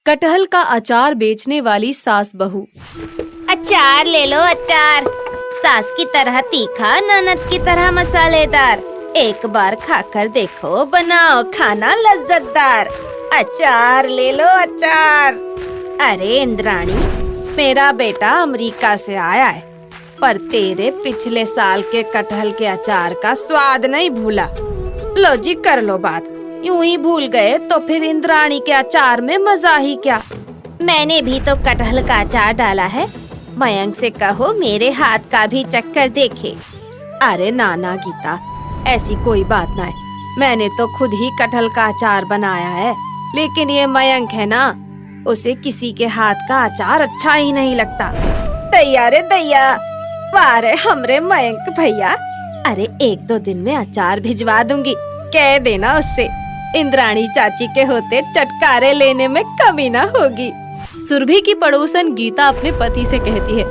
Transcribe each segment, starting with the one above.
कटहल का अचार बेचने वाली सास बहू। अचार ले लो अचार, सास की तरह तीखा, ननद की तरह मसालेदार। एक बार खाकर देखो, बनाओ खाना लज्जतदार। अचार ले लो अचार। अरे इंद्राणी, मेरा बेटा अमेरिका से आया है, पर तेरे पिछले साल के कटहल के अचार का स्वाद नहीं भूला। लो जी, कर लो बात। यूं ही भूल गए तो फिर इंद्राणी के अचार में मजा ही क्या। मैंने भी तो कटहल का अचार डाला है, मयंक से कहो मेरे हाथ का भी चक्कर देखे। अरे नाना गीता, ऐसी कोई बात ना है, मैंने तो खुद ही कटहल का अचार बनाया है। लेकिन ये मयंक है ना, उसे किसी के हाथ का अचार अच्छा ही नहीं लगता। दैया रे दैया, वाह रे हमरे मयंक भैया। अरे 1-2 दिन में अचार भिजवा दूंगी, कह देना उससे। इंद्राणी चाची के होते चटकारे लेने में कमी ना होगी। सुरभि की पड़ोसन गीता अपने पति से कहती है,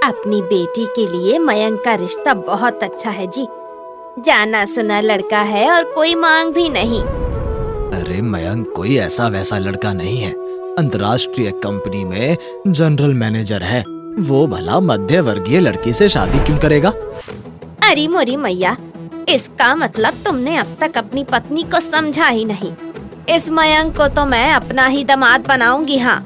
अपनी बेटी के लिए मयंक का रिश्ता बहुत अच्छा है जी, जाना सुना लड़का है और कोई मांग भी नहीं। अरे मयंक कोई ऐसा वैसा लड़का नहीं है, अंतर्राष्ट्रीय कंपनी में जनरल मैनेजर है। वो भला मध्य वर्गीय लड़की से शादी क्यों करेगा? अरे मोरी मैया, इसका मतलब तुमने अब तक अपनी पत्नी को समझा ही नहीं। इस मयंक को तो मैं अपना ही दामाद बनाऊंगी। हाँ।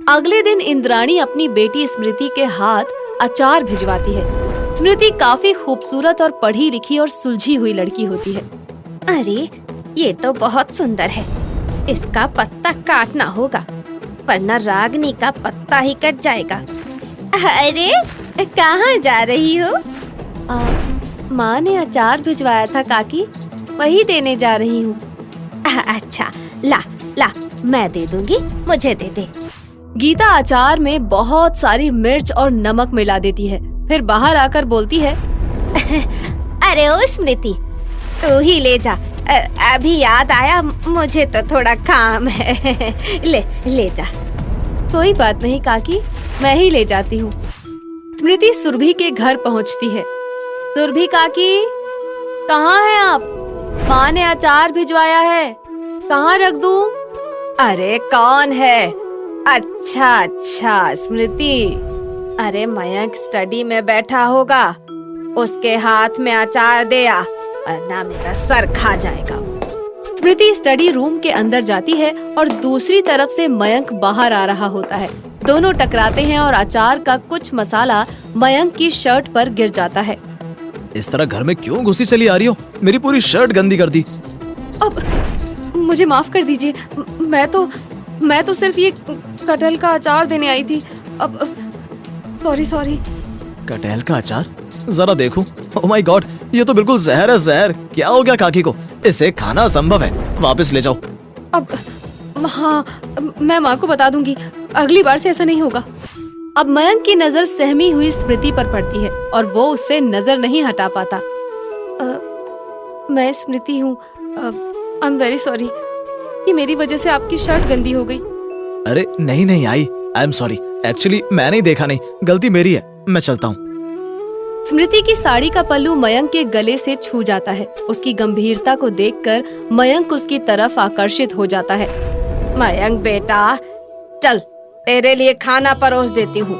अगले दिन इंद्राणी अपनी बेटी स्मृति के हाथ अचार भिजवाती है। स्मृति काफी खूबसूरत और पढ़ी लिखी और सुलझी हुई लड़की होती है। अरे ये तो बहुत सुंदर है, इसका पत्ता काटना होगा, वरना रागनी का पत्ता ही कट जाएगा। अरे कहाँ जा रही हो? माँ ने अचार भिजवाया था काकी, वही देने जा रही हूँ। अच्छा, ला ला, मैं दे दूंगी, मुझे दे दे। गीता अचार में बहुत सारी मिर्च और नमक मिला देती है, फिर बाहर आकर बोलती है, अरे ओ स्मृति, तू ही ले जा। अभी याद आया, मुझे तो थोड़ा काम है। ले जा। कोई बात नहीं काकी, मैं ही ले जाती हूँ। स्मृति सुरभि के घर पहुँचती है। सुरभि काकी, कहाँ हैं आप? माँ ने अचार भिजवाया है, कहाँ रख दूँ? अरे कौन है? अच्छा स्मृति, अरे मयंक स्टडी में बैठा होगा, उसके हाथ में अचार दे आ, वरना मेरा सर खा जाएगा। स्मृति स्टडी रूम के अंदर जाती है और दूसरी तरफ से मयंक बाहर आ रहा होता है। दोनों टकराते हैं और अचार का कुछ मसाला मयंक की शर्ट पर गिर जाता है। इस तरह घर में क्यों घुसी चली आ रही हो? मेरी पूरी शर्ट गंदी कर दी। अब मुझे माफ कर दीजिए, मैं तो सिर्फ ये कटहल का अचार देने आई थी। अब सॉरी। कटहल का अचार? जरा देखूं। ओह माय गॉड, ये तो बिल्कुल जहर है, जहर। क्या हो गया काकी को? इसे खाना असंभव है, वापस ले जाओ। अब हाँ, मैं माँ को बता दूंगी, अगली बार से ऐसा नहीं होगा। अब मयंक की नजर सहमी हुई स्मृति पर पड़ती है और वो उससे नजर नहीं हटा पाता। मैं स्मृति हूँ, आई एम वेरी सॉरी कि मेरी वजह से आपकी शर्ट गंदी हो गई। अरे नहीं आई एम सॉरी, एक्चुअली मैंने ही देखा नहीं, गलती मेरी है, मैं चलता हूँ। स्मृति की साड़ी का पल्लू मयंक के गले से छू जाता है। उसकी गंभीरता को देखकर मयंक उसकी तरफ आकर्षित हो जाता है। मयंक बेटा, चल तेरे लिए खाना परोस देती हूँ,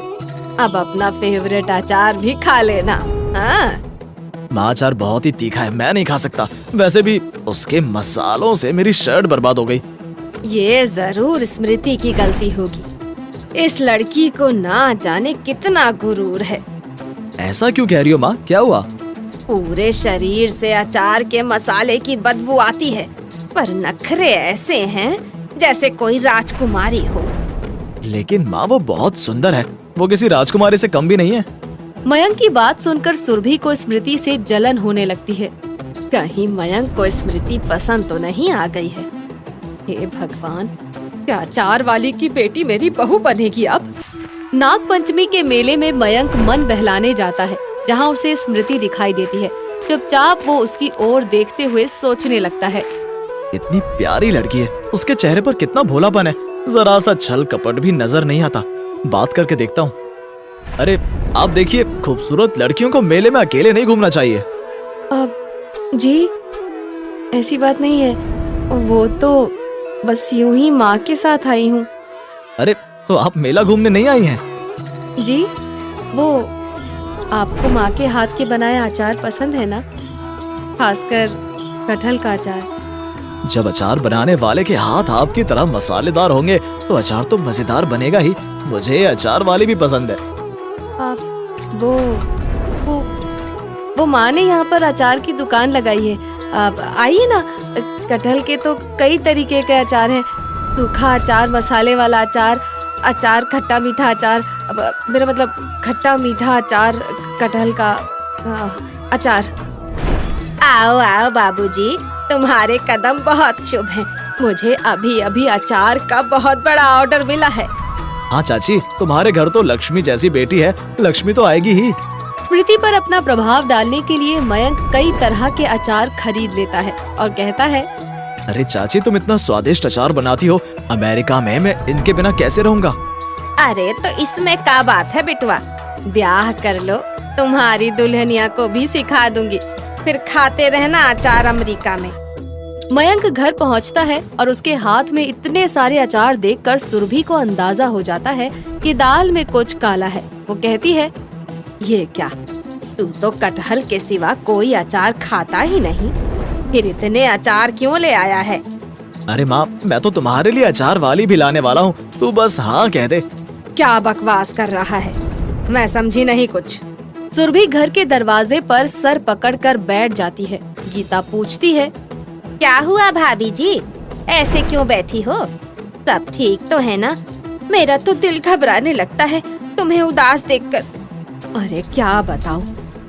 अब अपना फेवरेट अचार भी खा लेना। हाँ? माँ अचार बहुत ही तीखा है, मैं नहीं खा सकता। वैसे भी उसके मसालों से मेरी शर्ट बर्बाद हो गई। ये जरूर स्मृति की गलती होगी, इस लड़की को ना जाने कितना गुरूर है। ऐसा क्यों कह रही हो माँ, क्या हुआ? पूरे शरीर से अचार के मसाले की बदबू आती है, पर नखरे ऐसे हैं जैसे कोई राजकुमारी हो। लेकिन माँ वो बहुत सुंदर है, वो किसी राजकुमारी से कम भी नहीं है। मयंक की बात सुनकर सुरभि को स्मृति से जलन होने लगती है। कहीं मयंक को स्मृति पसंद तो नहीं आ गई है। हे भगवान, क्या अचार वाली की बेटी मेरी बहू बनेगी अब? नाग पंचमी के मेले में मयंक मन बहलाने जाता है, जहाँ उसे स्मृति दिखाई देती है। चुपचाप वो उसकी ओर देखते हुए सोचने लगता है, इतनी प्यारी लड़की है, उसके चेहरे पर कितना भोलापन है, जरा सा छल कपट भी नजर नहीं आता। बात करके देखता हूँ। अरे आप देखिए, खूबसूरत लड़कियों को मेले में अकेले नहीं घूमना चाहिए। जी ऐसी बात नहीं है, वो तो बस यूं ही माँ के साथ आई हूँ। अरे तो आप मेला घूमने नहीं आई हैं? जी, वो आपको माँ के हाथ के बनाए अचार पसंद है ना, खासकर कटहल का अचार। जब अचार बनाने वाले के हाथ आपकी तरह मसालेदार होंगे तो अचार तो मजेदार बनेगा ही। मुझे अचार वाली भी पसंद है। आप वो माँ ने यहाँ पर अचार की दुकान लगाई है, आप आइए ना। कटहल के तो कई तरीके के अचार हैं, सूखा अचार, मसाले वाला अचार, अचार खट्टा मीठा अचार, मेरा मतलब खट्टा मीठा अचार, कटहल का अचार। आओ आओ बाबूजी, तुम्हारे कदम बहुत शुभ हैं। मुझे अभी अभी अचार का बहुत बड़ा ऑर्डर मिला है। हाँ चाची, तुम्हारे घर तो लक्ष्मी जैसी बेटी है, लक्ष्मी तो आएगी ही। स्मृति पर अपना प्रभाव डालने के लिए मयंक कई तरह के अचार खरीद लेता है और कहता है, अरे चाची, तुम इतना स्वादिष्ट अचार बनाती हो, अमेरिका में मैं इनके बिना कैसे रहूँगा? अरे तो इसमें क्या बात है बिटवा, ब्याह कर लो, तुम्हारी दुल्हनिया को भी सिखा दूंगी, फिर खाते रहना अचार अमेरिका में। मयंक घर पहुंचता है और उसके हाथ में इतने सारे अचार देखकर सुरभि को अंदाजा हो जाता है कि दाल में कुछ काला है। वो कहती है, ये क्या, तू तो कटहल के सिवा कोई अचार खाता ही नहीं, फिर इतने अचार क्यों ले आया है? अरे माँ, मैं तो तुम्हारे लिए अचार वाली भी लाने वाला हूँ, तू बस हाँ कह दे। क्या बकवास कर रहा है, मैं समझी नहीं कुछ। सुरभि घर के दरवाजे पर सर पकड़कर बैठ जाती है। गीता पूछती है, क्या हुआ भाभी जी, ऐसे क्यों बैठी हो? सब ठीक तो है ना? मेरा तो दिल घबराने लगता है तुम्हें उदास देखकर। अरे क्या बताऊं,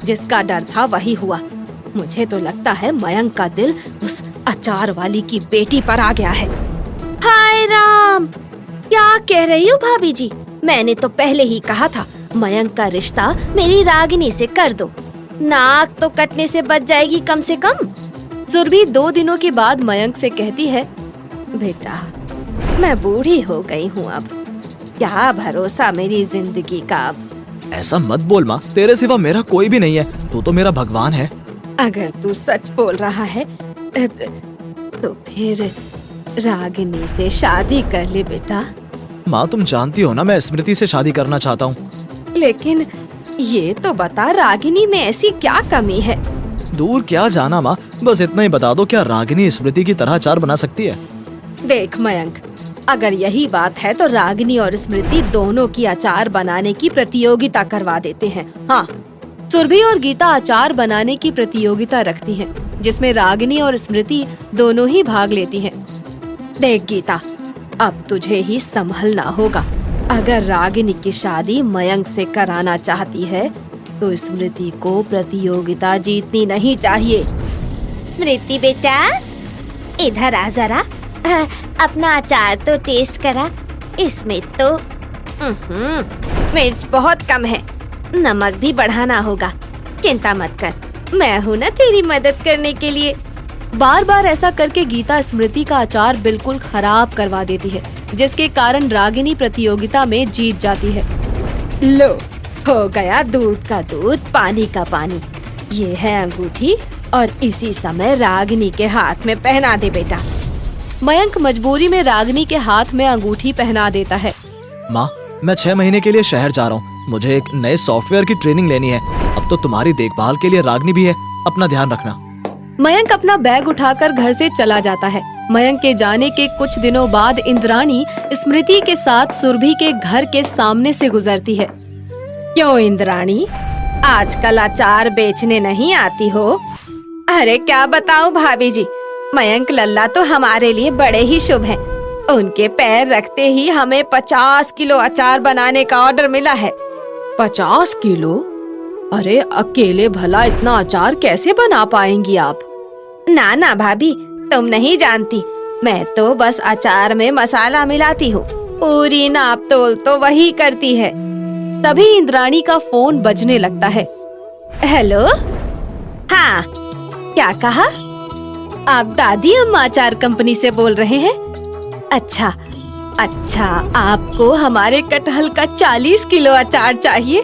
जिसका डर था वही हुआ। मुझे तो लगता है मयंक का दिल उस अचार वाली की बेटी पर आ गया है। हाय राम, क्या कह रही हो भाभी जी? मैंने तो पहले ही कहा था मयंक का रिश्ता मेरी रागिनी से कर दो, नाक तो कटने से बच जाएगी कम से कम। सुरभि 2 दिनों के बाद मयंक से कहती है, बेटा मैं बूढ़ी हो गई हूँ अब, क्या भरोसा मेरी जिंदगी का अब। ऐसा मत बोल माँ, तेरे सिवा मेरा कोई भी नहीं है, तू तो मेरा भगवान है। अगर तू सच बोल रहा है तो फिर रागिनी से शादी कर ले बेटा। माँ, तुम जानती हो ना मैं स्मृति से शादी करना चाहता हूँ। लेकिन ये तो बता, रागिनी में ऐसी क्या कमी है? दूर क्या जाना माँ, बस इतना ही बता दो, क्या रागिनी स्मृति की तरह अचार बना सकती है? देख मयंक, अगर यही बात है तो रागिनी और स्मृति दोनों की अचार बनाने की प्रतियोगिता करवा देते हैं। हाँ, सुरभि और गीता अचार बनाने की प्रतियोगिता रखती हैं, जिसमें रागिनी और स्मृति दोनों ही भाग लेती हैं। देख गीता, अब तुझे ही संभलना होगा। अगर रागिनी की शादी मयंक से कराना चाहती है तो स्मृति को प्रतियोगिता जीतनी नहीं चाहिए। स्मृति बेटा, इधर आ जरा, अपना अचार तो टेस्ट करा। इसमें तो मिर्च बहुत कम है, नमक भी बढ़ाना होगा। चिंता मत कर, मैं हूँ ना तेरी मदद करने के लिए। बार बार ऐसा करके गीता स्मृति का अचार बिल्कुल खराब करवा देती है, जिसके कारण रागिनी प्रतियोगिता में जीत जाती है। लो, हो गया दूध का दूध, पानी का पानी। ये है अंगूठी और इसी समय रागिनी के हाथ में पहना दे बेटा। मयंक मजबूरी में रागिनी के हाथ में अंगूठी पहना देता है। माँ, मैं 6 महीने के लिए शहर जा रहा हूँ, मुझे एक नए सॉफ्टवेयर की ट्रेनिंग लेनी है। अब तो तुम्हारी देखभाल के लिए रागिनी भी है, अपना ध्यान रखना। मयंक अपना बैग उठाकर घर से चला जाता है। मयंक के जाने के कुछ दिनों बाद इंद्राणी स्मृति के साथ सुरभि के घर के सामने से गुजरती है। क्यों इंद्राणी, आजकल अचार बेचने नहीं आती हो? अरे क्या बताऊं भाभी जी, मयंक लल्ला तो हमारे लिए बड़े ही शुभ हैं। उनके पैर रखते ही हमें 50 किलो अचार बनाने का ऑर्डर मिला है। 50 किलो? अरे अकेले भला इतना अचार कैसे बना पाएंगी आप? ना ना भाभी, तुम नहीं जानती, मैं तो बस अचार में मसाला मिलाती हूँ, पूरी नाप तोल तो वही करती है। तभी इंद्राणी का फोन बजने लगता है। हेलो, हाँ, क्या कहा? आप दादी अम्मा अचार कंपनी से बोल रहे हैं? अच्छा, आपको हमारे कटहल का 40 किलो अचार चाहिए,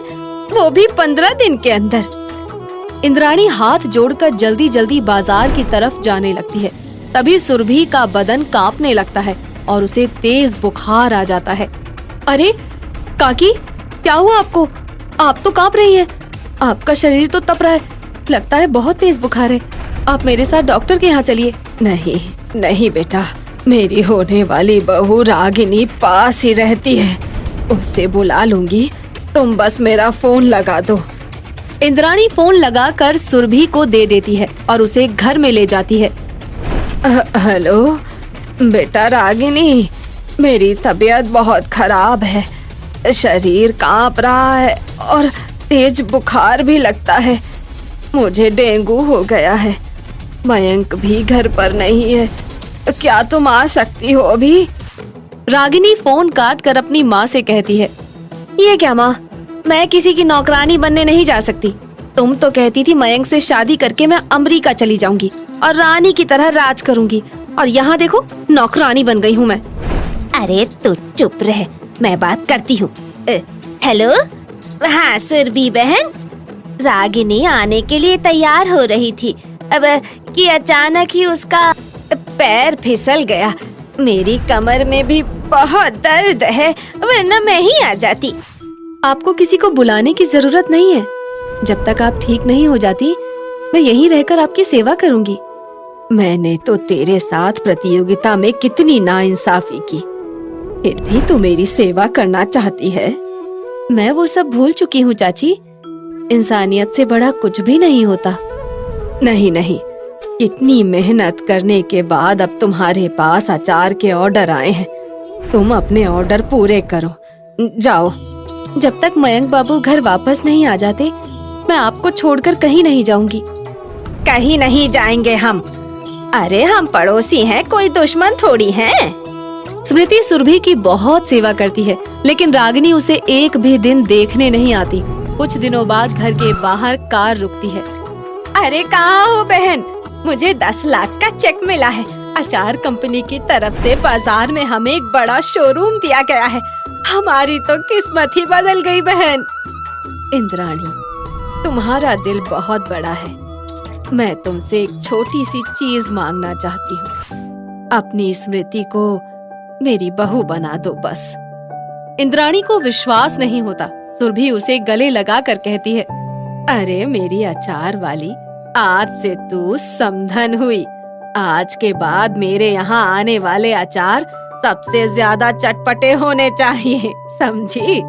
वो भी 15 दिन के अंदर। इंद्राणी हाथ जोड़कर जल्दी जल्दी बाजार की तरफ जाने लगती है। तभी सुरभि का बदन कांपने लगता है और उसे तेज बुखार आ जाता है। अरे काकी, क्या हुआ आपको? आप तो कांप रही है। आपका शरीर तो तप रहा है। लगता है बहुत तेज बुखार है। आप मेरे साथ डॉक्टर के यहाँ चलिए। नहीं नहीं बेटा, मेरी होने वाली बहू रागिनी पास ही रहती है, उसे बुला लूंगी, तुम बस मेरा फोन लगा दो। इंद्राणी फोन लगाकर सुरभि को दे देती है और उसे घर में ले जाती है। हेलो बेटा रागिनी, मेरी तबीयत बहुत खराब है, शरीर कांप रहा है और तेज बुखार भी लगता है। मुझे डेंगू हो गया है। मयंक भी घर पर नहीं है, क्या तुम आ सकती हो अभी? रागिनी फोन काट कर अपनी माँ से कहती है, ये क्या माँ, मैं किसी की नौकरानी बनने नहीं जा सकती। तुम तो कहती थी मयंक से शादी करके मैं अमेरिका चली जाऊंगी और रानी की तरह राज करूंगी, और यहाँ देखो नौकरानी बन गई हूँ मैं। अरे तू चुप रह, मैं बात करती हूँ। हेलो, हाँ सुरभि बहन, रागिनी आने के लिए तैयार हो रही थी, अब कि अचानक ही उसका पैर फिसल गया। मेरी कमर में भी बहुत दर्द है, वरना मैं ही आ जाती। आपको किसी को बुलाने की जरूरत नहीं है। जब तक आप ठीक नहीं हो जाती, मैं यहीं रहकर आपकी सेवा करूंगी। मैंने तो तेरे साथ प्रतियोगिता में कितनी नाइंसाफी की, फिर भी तू मेरी सेवा करना चाहती है। मैं वो सब भूल चुकी हूँ चाची। इंसानियत से बड़ा कुछ भी नहीं होता। नहीं नहीं, कितनी मेहनत करने के बाद अब तुम्हारे पास अचार के ऑर्डर आए हैं, तुम अपने ऑर्डर पूरे करो, जाओ। जब तक मयंक बाबू घर वापस नहीं आ जाते, मैं आपको छोड़कर कहीं नहीं जाऊंगी। कहीं नहीं जाएंगे हम। अरे हम पड़ोसी हैं, कोई दुश्मन थोड़ी हैं। स्मृति सुरभि की बहुत सेवा करती है, लेकिन रागिनी उसे एक भी दिन देखने नहीं आती। कुछ दिनों बाद घर के बाहर कार रुकती है। अरे कहाँ हो बहन, मुझे 10 लाख का चेक मिला है। अचार कंपनी की तरफ से बाजार में हमें एक बड़ा शोरूम दिया गया है। हमारी तो किस्मत ही बदल गई बहन। इंद्राणी, तुम्हारा दिल बहुत बड़ा है। मैं तुमसे एक छोटी सी चीज मांगना चाहती हूँ, अपनी स्मृति को मेरी बहू बना दो बस। इंद्राणी को विश्वास नहीं होता। सुरभि उसे गले लगा कर कहती है, अरे मेरी अचार वाली, आज से तू समधन हुई। आज के बाद मेरे यहाँ आने वाले अचार सबसे ज्यादा चटपटे होने चाहिए, समझी?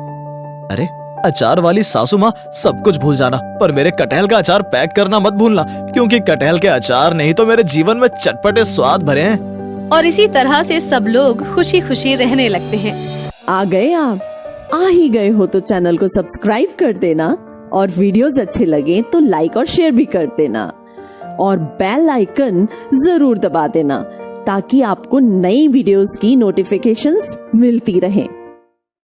अरे अचार वाली सासू माँ, सब कुछ भूल जाना, पर मेरे कटहल का अचार पैक करना मत भूलना, क्योंकि कटहल के अचार नहीं तो मेरे जीवन में चटपटे स्वाद भरे हैं। और इसी तरह से सब लोग खुशी खुशी रहने लगते हैं। आ गए आप? आ ही गए हो तो चैनल को सब्सक्राइब कर देना, और वीडियोस अच्छे लगे तो लाइक और शेयर भी कर देना, और बेल आइकन जरूर दबा देना ताकि आपको नई वीडियोस की नोटिफिकेशंस मिलती रहें।